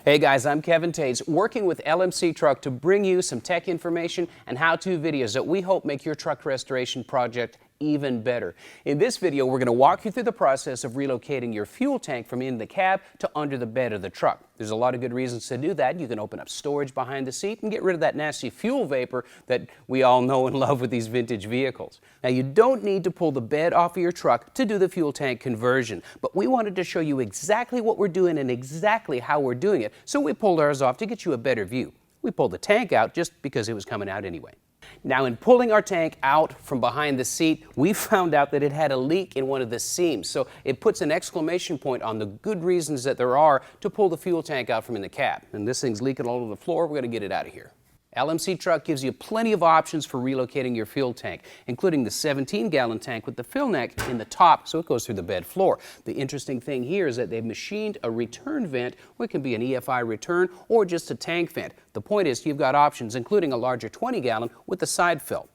Hey guys, I'm Kevin Tetz, working with LMC Truck to bring you some tech information and how-to videos that we hope make your truck restoration project even better. In this video, we're going to walk you through the process of relocating your fuel tank from in the cab to under the bed of the truck. There's a lot of good reasons to do that. You can open up storage behind the seat and get rid of that nasty fuel vapor that we all know and love with these vintage vehicles. Now, you don't need to pull the bed off of your truck to do the fuel tank conversion, but we wanted to show you exactly what we're doing and exactly how we're doing it, so we pulled ours off to get you a better view. We pulled the tank out just because it was coming out anyway. Now, in pulling our tank out from behind the seat, we found out that it had a leak in one of the seams. So it puts an exclamation point on the good reasons that there are to pull the fuel tank out from in the cab. And this thing's leaking all over the floor. We're going to get it out of here. LMC Truck gives you plenty of options for relocating your fuel tank, including the 17-gallon tank with the fill neck in the top so it goes through the bed floor. The interesting thing here is that they've machined a return vent, which can be an EFI return or just a tank vent. The point is you've got options, including a larger 20-gallon with a side fill.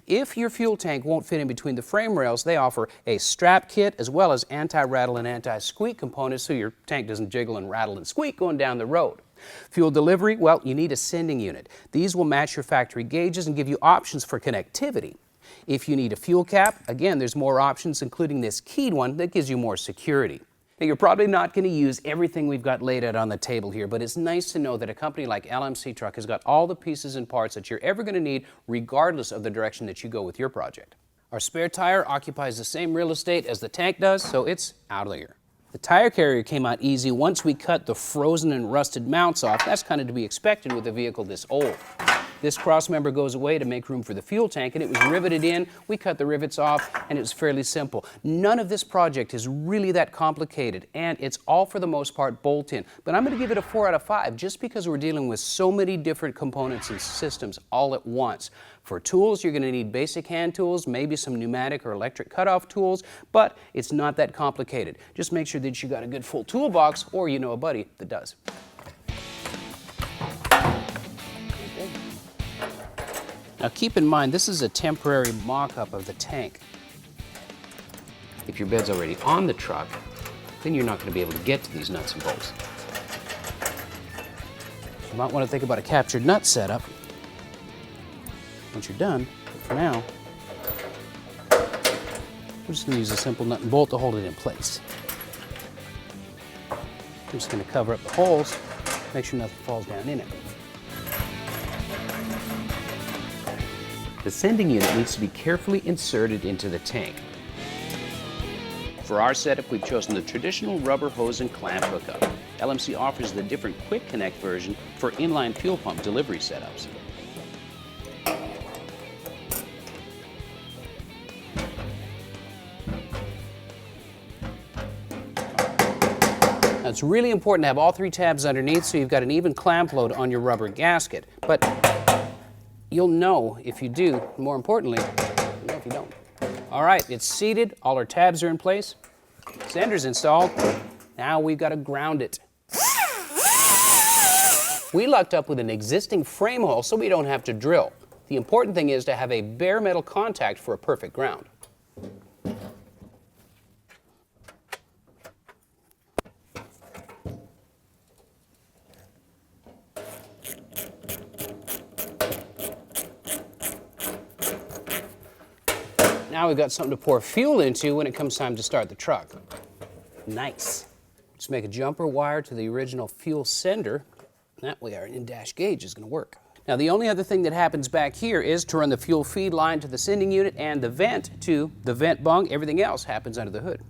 If your fuel tank won't fit in between the frame rails, they offer a strap kit as well as anti-rattle and anti-squeak components so your tank doesn't jiggle and rattle and squeak going down the road. Fuel delivery, well, you need a sending unit. These will match your factory gauges and give you options for connectivity. If you need a fuel cap, again, there's more options, including this keyed one that gives you more security. Now, you're probably not going to use everything we've got laid out on the table here, but it's nice to know that a company like LMC Truck has got all the pieces and parts that you're ever going to need, regardless of the direction that you go with your project. Our spare tire occupies the same real estate as the tank does, so it's out of here. The tire carrier came out easy once we cut the frozen and rusted mounts off. That's kind of to be expected with a vehicle this old. This cross member goes away to make room for the fuel tank, and it was riveted in. We cut the rivets off, and it was fairly simple. None of this project is really that complicated, and it's all for the most part bolt-in. But I'm going to give it a 4 out of 5 just because we're dealing with so many different components and systems all at once. For tools, you're going to need basic hand tools, maybe some pneumatic or electric cutoff tools, but it's not that complicated. Just make sure that you got a good full toolbox, or you know a buddy that does. Now keep in mind, this is a temporary mock-up of the tank. If your bed's already on the truck, then you're not going to be able to get to these nuts and bolts. You might want to think about a captured nut setup once you're done, but for now, we're just going to use a simple nut and bolt to hold it in place. I'm just going to cover up the holes, make sure nothing falls down in it. The sending unit needs to be carefully inserted into the tank. For our setup, we've chosen the traditional rubber hose and clamp hookup. LMC offers the different quick connect version for inline fuel pump delivery setups. Now, it's really important to have all 3 tabs underneath so you've got an even clamp load on your rubber gasket. But you'll know if you do, more importantly, you'll know if you don't. All right, it's seated, all our tabs are in place, sender's installed, now we've got to ground it. We lucked up with an existing frame hole so we don't have to drill. The important thing is to have a bare metal contact for a perfect ground. Now we've got something to pour fuel into when it comes time to start the truck. Nice. Just make a jumper wire to the original fuel sender. That way our in-dash gauge is going to work. Now the only other thing that happens back here is to run the fuel feed line to the sending unit and the vent to the vent bung. Everything else happens under the hood.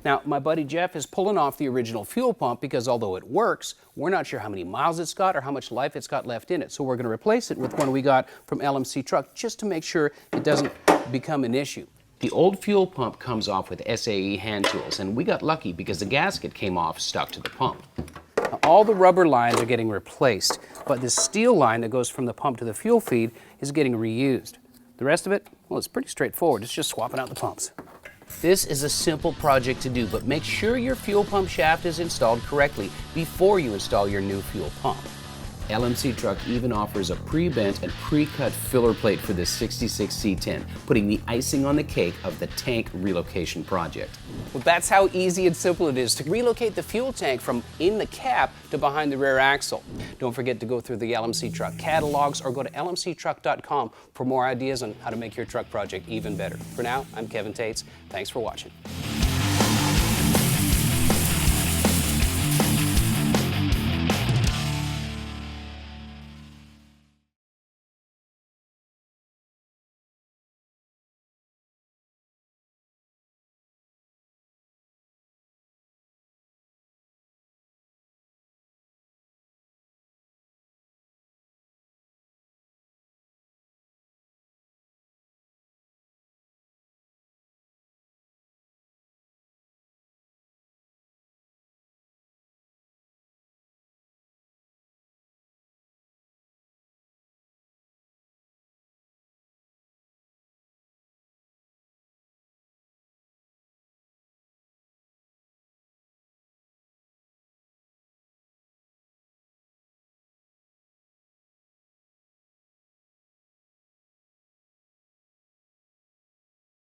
Now, my buddy Jeff is pulling off the original fuel pump because although it works, we're not sure how many miles it's got or how much life it's got left in it. So we're going to replace it with one we got from LMC Truck just to make sure it doesn't become an issue. The old fuel pump comes off with SAE hand tools, and we got lucky because the gasket came off stuck to the pump. Now, all the rubber lines are getting replaced, but this steel line that goes from the pump to the fuel feed is getting reused. The rest of it, well, it's pretty straightforward. It's just swapping out the pumps. This is a simple project to do, but make sure your fuel pump shaft is installed correctly before you install your new fuel pump. LMC truck even offers a pre-bent and pre-cut filler plate for this 66 C10, putting the icing on the cake of the tank relocation project. Well, that's how easy and simple it is to relocate the fuel tank from in the cab to behind the rear axle. Don't forget to go through the LMC truck catalogs or go to lmctruck.com for more ideas on how to make your truck project even better. For now, I'm Kevin Tetz. Thanks for watching.